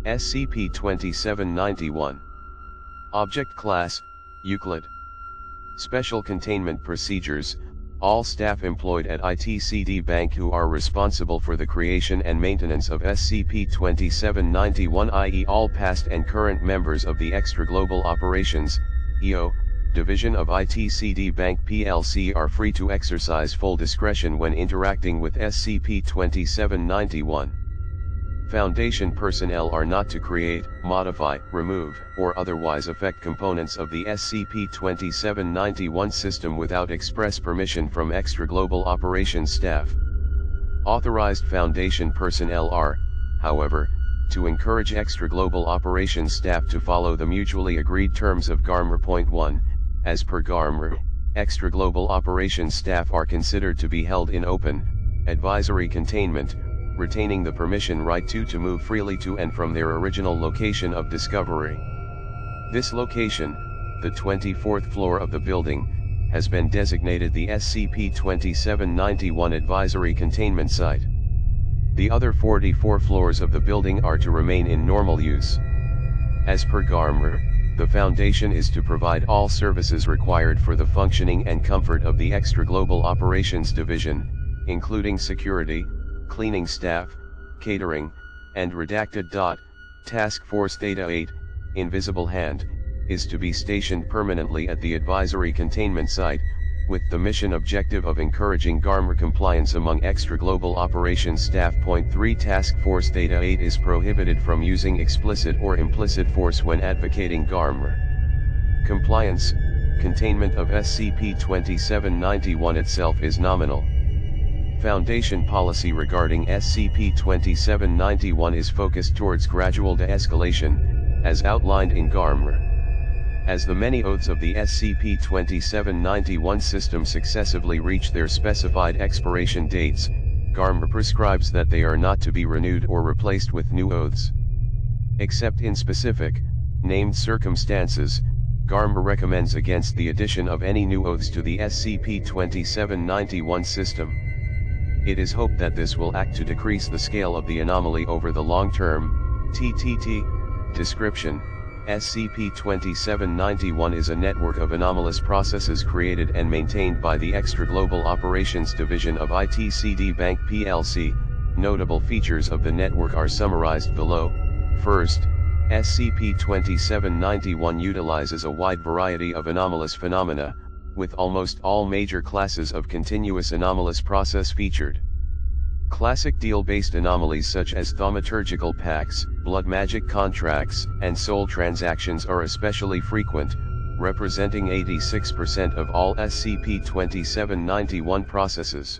SCP-2791. Object Class, Euclid. Special Containment Procedures. All staff employed at ITCD Bank who are responsible for the creation and maintenance of SCP-2791, i.e. all past and current members of the Extraglobal Operations, EO, Division of ITCD Bank plc are free to exercise full discretion when interacting with SCP-2791. Foundation personnel are not to create, modify, remove, or otherwise affect components of the SCP-2791 system without express permission from Extraglobal Operations staff. Authorized Foundation personnel are, however, to encourage Extraglobal Operations staff to follow the mutually agreed terms of GARMR.1, as per GARMR, Extraglobal Operations staff are considered to be held in open, advisory containment, retaining the permission right to move freely to and from their original location of discovery. This location, the 24th floor of the building, has been designated the SCP-2791 Advisory Containment Site. The other 44 floors of the building are to remain in normal use. As per GARMR, the Foundation is to provide all services required for the functioning and comfort of the Extraglobal Operations Division, including security, cleaning staff, catering, and redacted. Task Force Theta 8, Invisible Hand, is to be stationed permanently at the Advisory Containment Site, with the mission objective of encouraging GARMR compliance among Extraglobal Operations staff. Point 3 Task Force Theta 8 is prohibited from using explicit or implicit force when advocating GARMR compliance. Containment of SCP-2791 itself is nominal. Foundation policy regarding SCP-2791 is focused towards gradual de-escalation, as outlined in GARMR. As the many oaths of the SCP-2791 system successively reach their specified expiration dates, GARMR prescribes that they are not to be renewed or replaced with new oaths. Except in specific, named circumstances, GARMR recommends against the addition of any new oaths to the SCP-2791 system. It is hoped that this will act to decrease the scale of the anomaly over the long term. Ttt Description. SCP-2791 is a network of anomalous processes created and maintained by the Extraglobal Operations Division of ITCD Bank plc. Notable features of the network are summarized below. First, SCP-2791 utilizes a wide variety of anomalous phenomena, with almost all major classes of continuous anomalous process featured. Classic deal-based anomalies such as thaumaturgical pacts, blood magic contracts, and soul transactions are especially frequent, representing 86% of all SCP-2791 processes.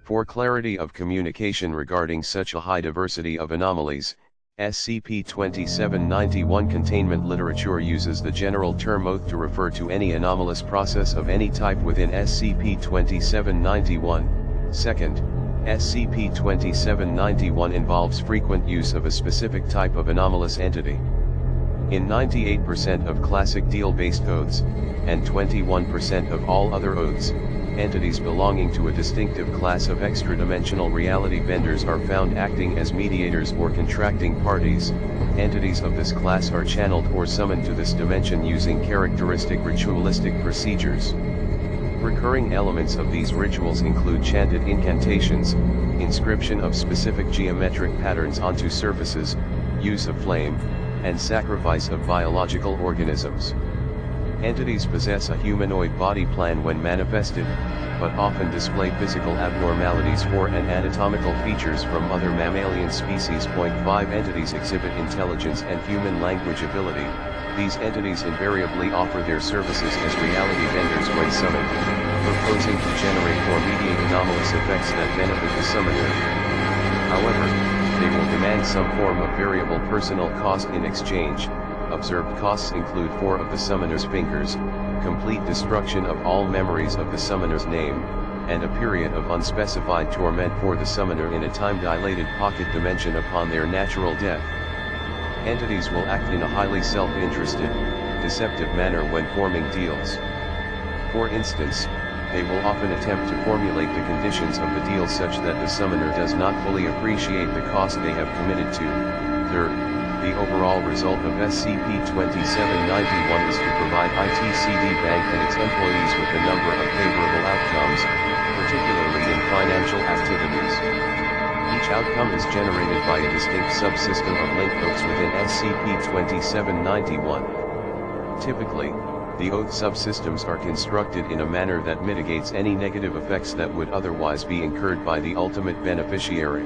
For clarity of communication regarding such a high diversity of anomalies, SCP-2791 containment literature uses the general term oath to refer to any anomalous process of any type within SCP-2791. Second, SCP-2791 involves frequent use of a specific type of anomalous entity. In 98% of classic deal-based oaths, and 21% of all other oaths, entities belonging to a distinctive class of extra-dimensional reality benders are found acting as mediators or contracting parties. Entities of this class are channeled or summoned to this dimension using characteristic ritualistic procedures. Recurring elements of these rituals include chanted incantations, inscription of specific geometric patterns onto surfaces, use of flame, and sacrifice of biological organisms. Entities possess a humanoid body plan when manifested, but often display physical abnormalities for and anatomical features from other mammalian species. 5 Entities exhibit intelligence and human language ability. These entities invariably offer their services as reality vendors when summoned, proposing to generate or mediate anomalous effects that benefit the summoner. However, they will demand some form of variable personal cost in exchange. Observed costs include 4 of the summoner's fingers, complete destruction of all memories of the summoner's name, and a period of unspecified torment for the summoner in a time-dilated pocket dimension upon their natural death. Entities will act in a highly self-interested, deceptive manner when forming deals. For instance, they will often attempt to formulate the conditions of the deal such that the summoner does not fully appreciate the cost they have committed to. Third, The overall result of SCP-2791 is to provide ITCD Bank and its employees with a number of favorable outcomes, particularly in financial activities. Each outcome is generated by a distinct subsystem of linked oaths within SCP-2791. Typically, the oath subsystems are constructed in a manner that mitigates any negative effects that would otherwise be incurred by the ultimate beneficiary.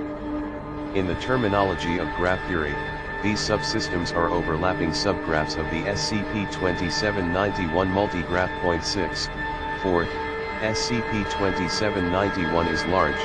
In the terminology of graph theory, these subsystems are overlapping subgraphs of the SCP-2791 multigraph. 6. Fourth, SCP-2791 is large.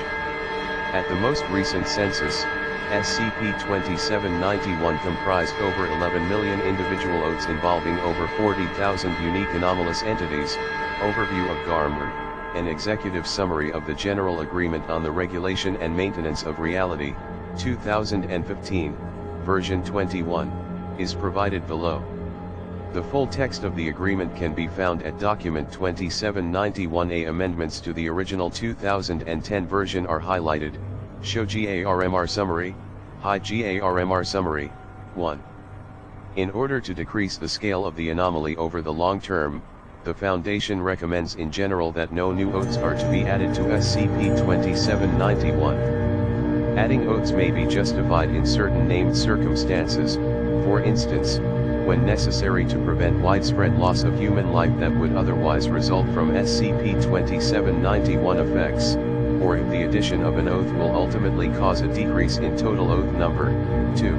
At the most recent census, SCP-2791 comprised over 11 million individual oaths involving over 40,000 unique anomalous entities. Overview of GARMR, an executive summary of the General Agreement on the Regulation and Maintenance of Reality, 2015, version 21, is provided below. The full text of the agreement can be found at document 2791A. Amendments to the original 2010 version are highlighted. Show GARMR Summary, Hide GARMR Summary, 1. In order to decrease the scale of the anomaly over the long term, the Foundation recommends in general that no new oaths are to be added to SCP-2791. Adding oaths may be justified in certain named circumstances, for instance, when necessary to prevent widespread loss of human life that would otherwise result from SCP-2791 effects, or if the addition of an oath will ultimately cause a decrease in total oath number. 2.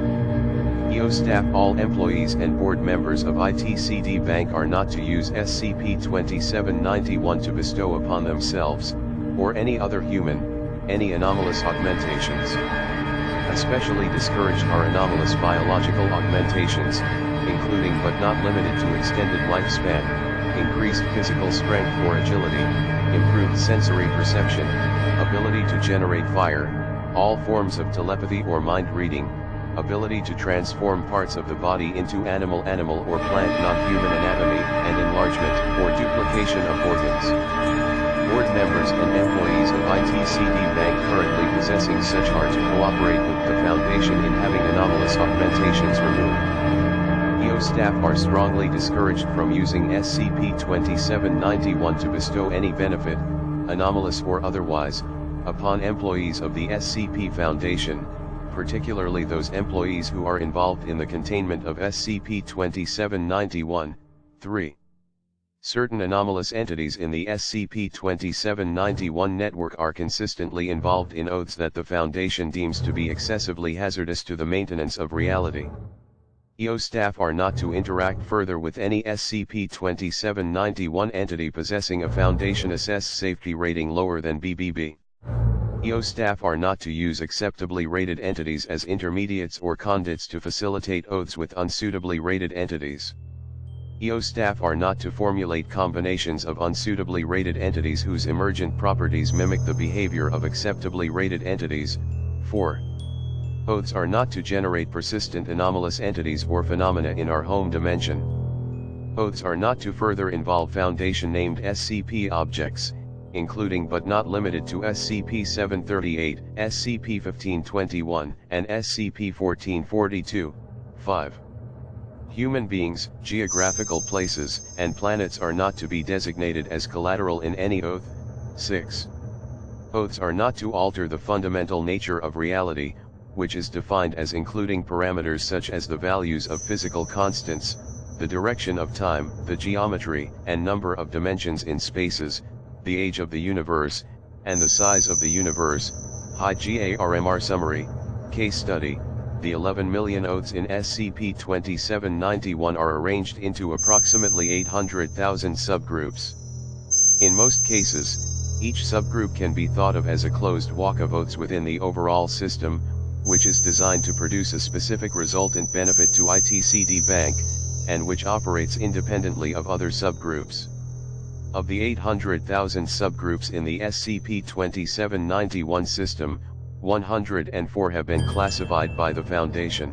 EO staff. All employees and board members of ITCD Bank are not to use SCP-2791 to bestow upon themselves, or any other human, any anomalous augmentations. Especially discouraged are anomalous biological augmentations, including but not limited to extended lifespan, increased physical strength or agility, improved sensory perception, ability to generate fire, all forms of telepathy or mind reading, ability to transform parts of the body into animal or plant non-human anatomy, and enlargement or duplication of organs. Board members and employees of ITCD Bank currently possessing such are to cooperate with the Foundation in having anomalous augmentations removed. EO staff are strongly discouraged from using SCP-2791 to bestow any benefit, anomalous or otherwise, upon employees of the SCP Foundation, particularly those employees who are involved in the containment of SCP-2791. 3. Certain anomalous entities in the SCP-2791 network are consistently involved in oaths that the Foundation deems to be excessively hazardous to the maintenance of reality. EO staff are not to interact further with any SCP-2791 entity possessing a Foundation-assessed safety rating lower than BBB. EO staff are not to use acceptably rated entities as intermediates or conduits to facilitate oaths with unsuitably rated entities. EO staff are not to formulate combinations of unsuitably rated entities whose emergent properties mimic the behavior of acceptably rated entities. 4. Oaths are not to generate persistent anomalous entities or phenomena in our home dimension. Oaths are not to further involve Foundation-named SCP objects, including but not limited to SCP-738, SCP-1521, and SCP-1442. 5. Human beings, geographical places, and planets are not to be designated as collateral in any oath. 6. Oaths are not to alter the fundamental nature of reality, which is defined as including parameters such as the values of physical constants, the direction of time, the geometry and number of dimensions in spaces, the age of the universe, and the size of the universe. High GARMR Summary, Case Study. The 11 million oaths in SCP-2791 are arranged into approximately 800,000 subgroups. In most cases, each subgroup can be thought of as a closed walk of oaths within the overall system, which is designed to produce a specific resultant benefit to ITCD Bank, and which operates independently of other subgroups. Of the 800,000 subgroups in the SCP-2791 system, 104 have been classified by the Foundation.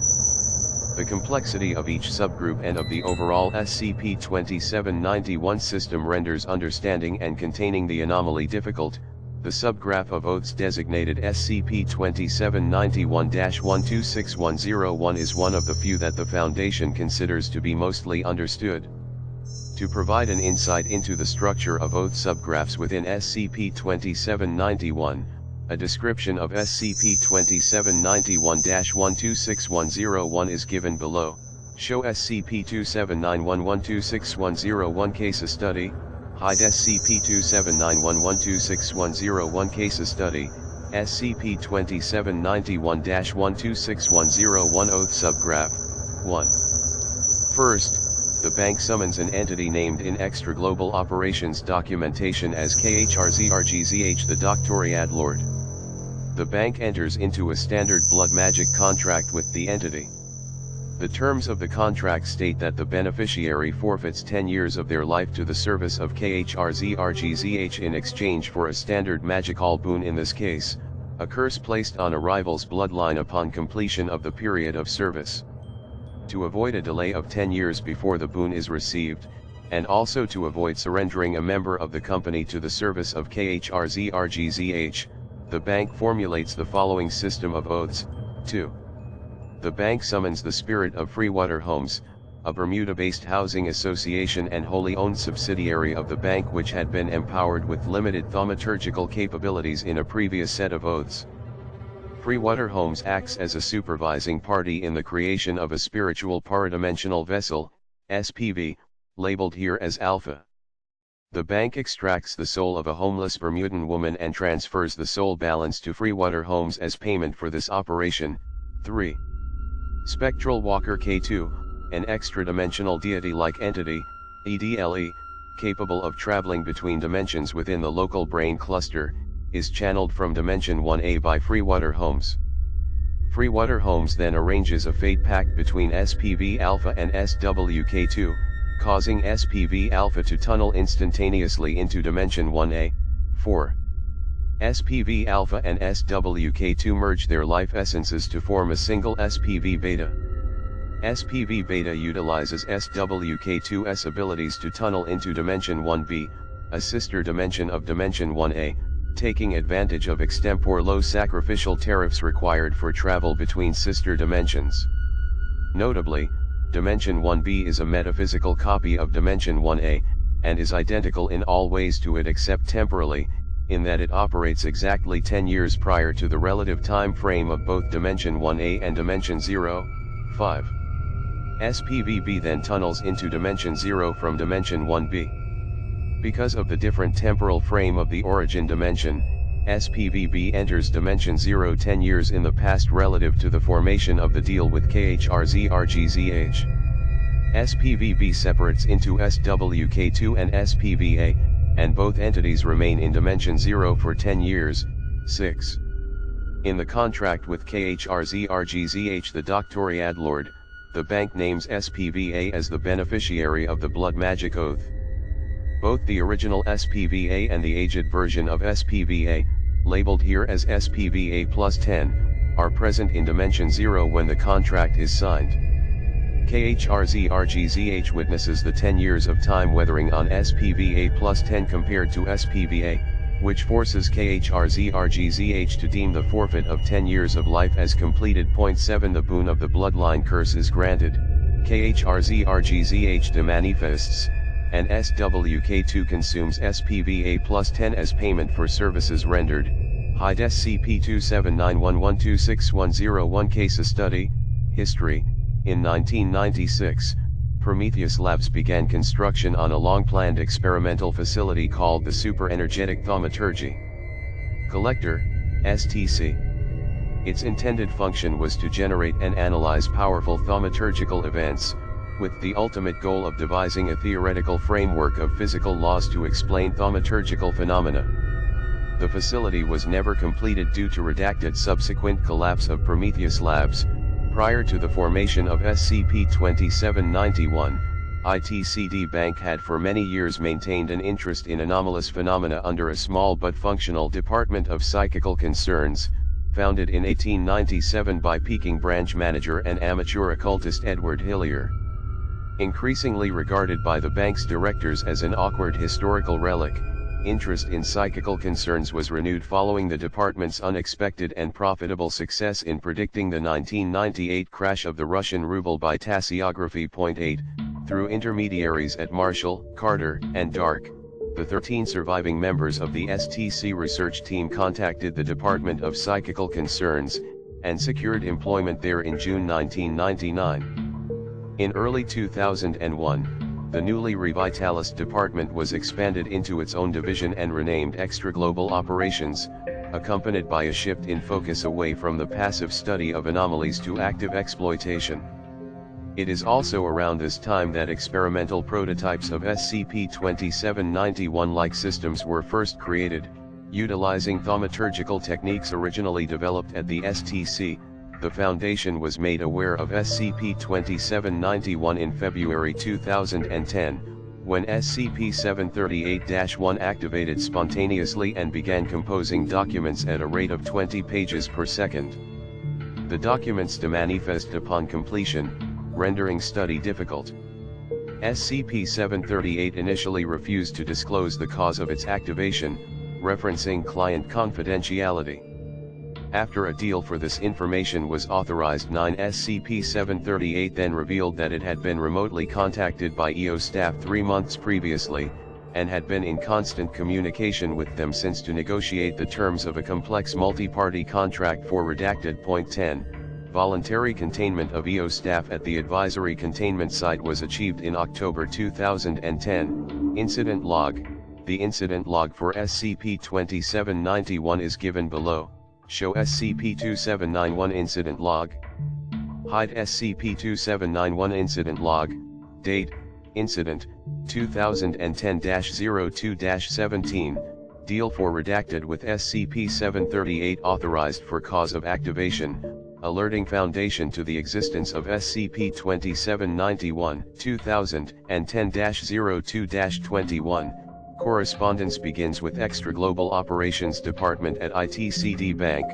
The complexity of each subgroup and of the overall SCP-2791 system renders understanding and containing the anomaly difficult, The subgraph of oaths designated SCP-2791-126101 is one of the few that the Foundation considers to be mostly understood. To provide an insight into the structure of oath subgraphs within SCP-2791, a description of SCP-2791-126101 is given below. Show SCP-2791-126101 Case Study. Hide SCP-2791-126101 Case Study, SCP-2791-126101 Oath Subgraph. 1. First, the bank summons an entity named in Extra Global Operations documentation as KHRZRGZH the Doctoriad Lord. The bank enters into a standard blood magic contract with the entity. The terms of the contract state that the beneficiary forfeits 10 years of their life to the service of KHRZRGZH in exchange for a standard magical boon, in this case, a curse placed on a rival's bloodline upon completion of the period of service. To avoid a delay of 10 years before the boon is received, and also to avoid surrendering a member of the company to the service of KHRZRGZH, the bank formulates the following system of oaths. 2. The bank summons the spirit of Freewater Homes, a Bermuda-based housing association and wholly owned subsidiary of the bank which had been empowered with limited thaumaturgical capabilities in a previous set of oaths. Freewater Homes acts as a supervising party in the creation of a spiritual paradimensional vessel, SPV, labeled here as Alpha. The bank extracts the soul of a homeless Bermudan woman and transfers the soul balance to Freewater Homes as payment for this operation. 3. Spectral Walker K2, an extra-dimensional deity-like entity, EDLE, capable of traveling between dimensions within the local brain cluster, is channeled from Dimension 1A by Freewater Homes. Freewater Homes then arranges a fate pact between SPV Alpha and SWK2, causing SPV Alpha to tunnel instantaneously into Dimension 1A. 4. SPV Alpha and SWK2 merge their life essences to form a single SPV Beta. SPV Beta utilizes SWK2's abilities to tunnel into Dimension 1B, a sister dimension of Dimension 1A, taking advantage of extempore low sacrificial tariffs required for travel between sister dimensions. Notably, Dimension 1B is a metaphysical copy of Dimension 1A, and is identical in all ways to it except temporally, in that it operates exactly 10 years prior to the relative time frame of both Dimension 1A and Dimension 0. 5. SPVB then tunnels into Dimension 0 from Dimension 1B. Because of the different temporal frame of the origin dimension, SPVB enters Dimension 0 10 years in the past relative to the formation of the deal with KHRZRGZH. SPVB separates into SWK2 and SPVA, and both entities remain in Dimension 0 for 10 years. 6. In the contract with KHRZRGZH the Doctoriad Lord, the bank names SPVA as the beneficiary of the Blood Magic Oath. Both the original SPVA and the aged version of SPVA, labeled here as SPVA plus 10, are present in Dimension 0 when the contract is signed. KHRZRGZH witnesses the 10 years of time weathering on SPVA plus 10 compared to SPVA, which forces KHRZRGZH to deem the forfeit of 10 years of life as completed. 7 The boon of the bloodline curse is granted, KHRZRGZH demanifests, and SWK2 consumes SPVA plus 10 as payment for services rendered. Hide SCP-2791-126101 Case Study. History. In 1996, Prometheus Labs began construction on a long-planned experimental facility called the Super Energetic Thaumaturgy Collector, STC. Its intended function was to generate and analyze powerful thaumaturgical events, with the ultimate goal of devising a theoretical framework of physical laws to explain thaumaturgical phenomena. The facility was never completed due to redacted subsequent collapse of Prometheus Labs. Prior to the formation of SCP-2791, ITCD Bank had for many years maintained an interest in anomalous phenomena under a small but functional Department of Psychical Concerns, founded in 1897 by Peking branch manager and amateur occultist Edward Hillier. Increasingly regarded by the bank's directors as an awkward historical relic, interest in psychical concerns was renewed following the department's unexpected and profitable success in predicting the 1998 crash of the Russian ruble by tasseography. 8. Through intermediaries at Marshall, Carter, and Dark, the 13 surviving members of the STC research team contacted the Department of Psychical Concerns, and secured employment there in June 1999. In early 2001, the newly revitalized department was expanded into its own division and renamed Extra Global Operations, accompanied by a shift in focus away from the passive study of anomalies to active exploitation. It is also around this time that experimental prototypes of SCP-2791-like systems were first created, utilizing thaumaturgical techniques originally developed at the STC. The Foundation was made aware of SCP-2791 in February 2010, when SCP-738-1 activated spontaneously and began composing documents at a rate of 20 pages per second. The documents demanifest upon completion, rendering study difficult. SCP-738 initially refused to disclose the cause of its activation, referencing client confidentiality. After a deal for this information was authorized, SCP-738 then revealed that it had been remotely contacted by EO staff 3 months previously, and had been in constant communication with them since to negotiate the terms of a complex multi-party contract for redacted. 10. Voluntary containment of EO staff at the advisory containment site was achieved in October 2010. Incident Log. The incident log for SCP-2791 is given below. Show SCP-2791 Incident Log. Hide SCP-2791 Incident Log. Date, Incident, 2010-02-17, Deal for redacted with SCP-738 authorized for cause of activation, alerting Foundation to the existence of SCP-2791, 2010-02-21. Correspondence begins with Extra Global Operations Department at ITCD Bank.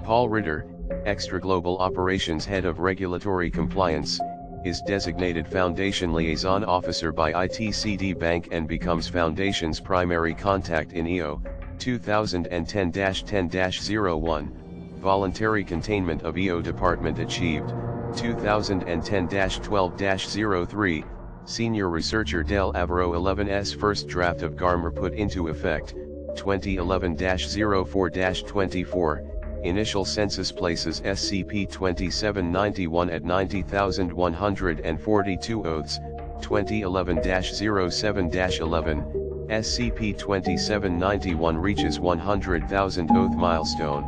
Paul Ritter, Extra Global Operations Head of Regulatory Compliance, is designated Foundation Liaison Officer by ITCD Bank and becomes Foundation's primary contact in EO, 2010-10-01, Voluntary Containment of EO Department achieved, 2010-12-03, Senior Researcher Del Avero 11's first draft of GARMR put into effect, 2011-04-24, Initial Census places SCP-2791 at 90,142 oaths, 2011-07-11, SCP-2791 reaches 100,000 oath milestone.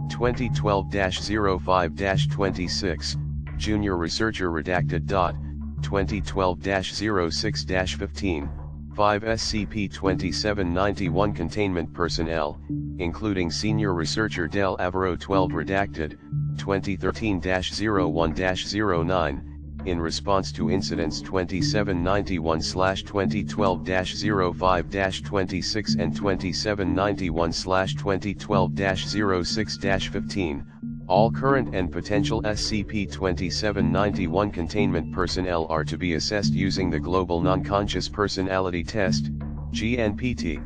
2012-05-26, Junior Researcher Redacted. 2012-06-15, 5 SCP-2791 Containment Personnel, including Senior Researcher Del Avero 12 Redacted, 2013-01-09, in response to incidents 2791/2012-05-26 and 2791/2012-06-15, all current and potential SCP-2791 containment personnel are to be assessed using the Global Non-Conscious Personality Test, GNPT.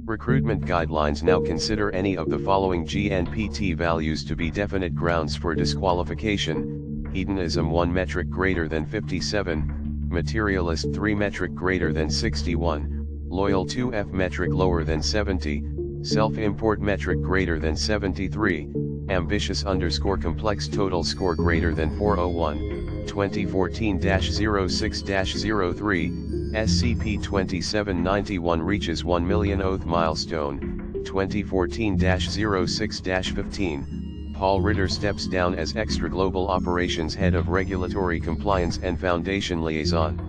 Recruitment guidelines now consider any of the following GNPT values to be definite grounds for disqualification: hedonism 1 metric greater than 57, materialist 3 metric greater than 61, loyal 2F metric lower than 70, self-import metric greater than 73, ambitious _ complex total score greater than 401, 2014-06-03, SCP-2791 reaches 1 million oath milestone, 2014-06-15, Paul Ritter steps down as Extra Global Operations Head of Regulatory Compliance and Foundation Liaison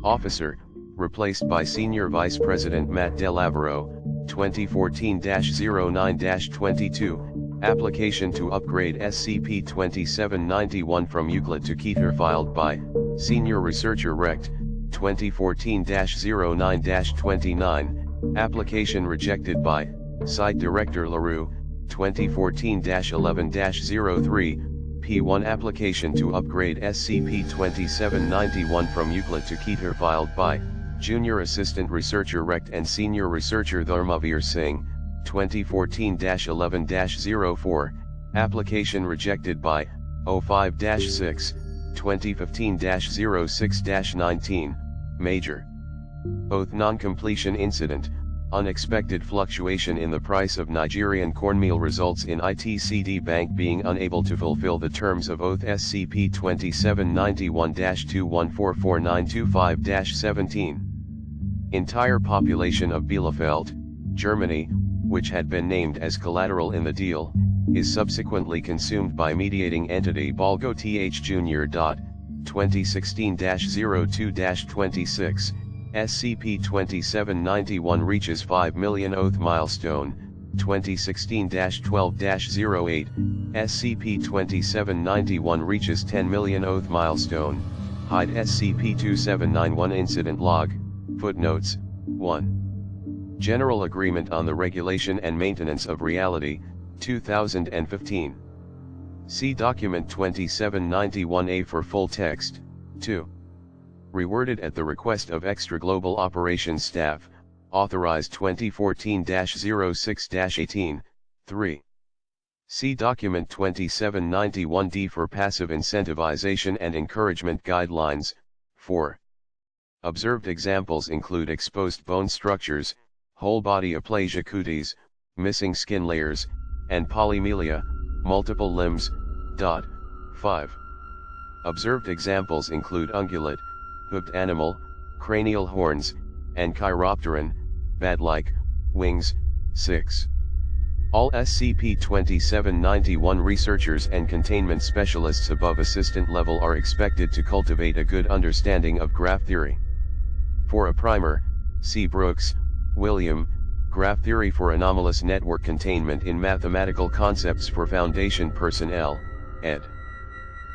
Officer, replaced by Senior Vice President Matt Del Avero, 2014-09-22, application to upgrade SCP-2791 from Euclid to Keter filed by Senior Researcher Rect, 2014-09-29, application rejected by Site Director LaRue, 2014-11-03, P1 application to upgrade SCP-2791 from Euclid to Keter filed by Junior Assistant Researcher Rect and Senior Researcher Dharmavir Singh, 2014-11-04, application rejected by 05-6, 2015-06-19, Major. Oath non-completion incident, unexpected fluctuation in the price of Nigerian cornmeal results in ITCD Bank being unable to fulfill the terms of oath SCP-2791-2144925-17. Entire population of Bielefeld, Germany, which had been named as collateral in the deal, is subsequently consumed by mediating entity Balgo Th Jr. 2016-02-26, SCP-2791 reaches 5 million oath milestone, 2016-12-08, SCP-2791 reaches 10 million oath milestone, hide SCP-2791 incident log, footnotes, 1. General Agreement on the Regulation and Maintenance of Reality, 2015. See Document 2791A for full text. 2. Reworded at the request of Extra Global Operations Staff, authorized 2014-06-18, 3. See Document 2791D for Passive Incentivization and Encouragement Guidelines, 4. Observed examples include exposed bone structures, whole body aplasia cutis, missing skin layers, and polymelia, multiple limbs. 5. Observed examples include ungulate, hooked animal, cranial horns, and chiropteran, bat-like, wings. 6. All SCP-2791 researchers and containment specialists above assistant level are expected to cultivate a good understanding of graph theory. For a primer, see Brooks, William, Graph Theory for Anomalous Network Containment in Mathematical Concepts for Foundation Personnel, ed.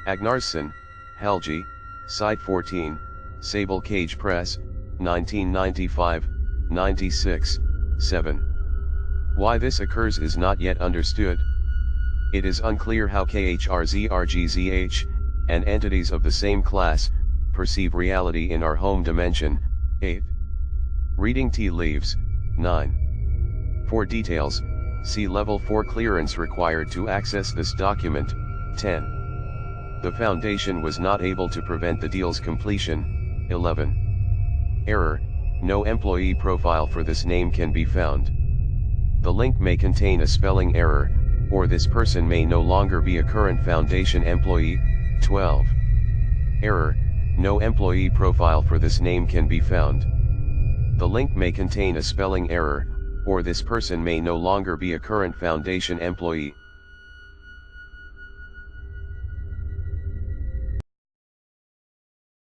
Agnarsson, Helgi, Site 14, Sable Cage Press, 1995, 96, 7. Why this occurs is not yet understood. It is unclear how KHRZRGZH, and entities of the same class, perceive reality in our home dimension. 8. Reading tea leaves, 9. For details, see Level 4 clearance required to access this document. 10. The Foundation was not able to prevent the deal's completion. 11. Error, no employee profile for this name can be found. The link may contain a spelling error, or this person may no longer be a current Foundation employee. 12. Error, no employee profile for this name can be found. The link may contain a spelling error, or this person may no longer be a current Foundation employee.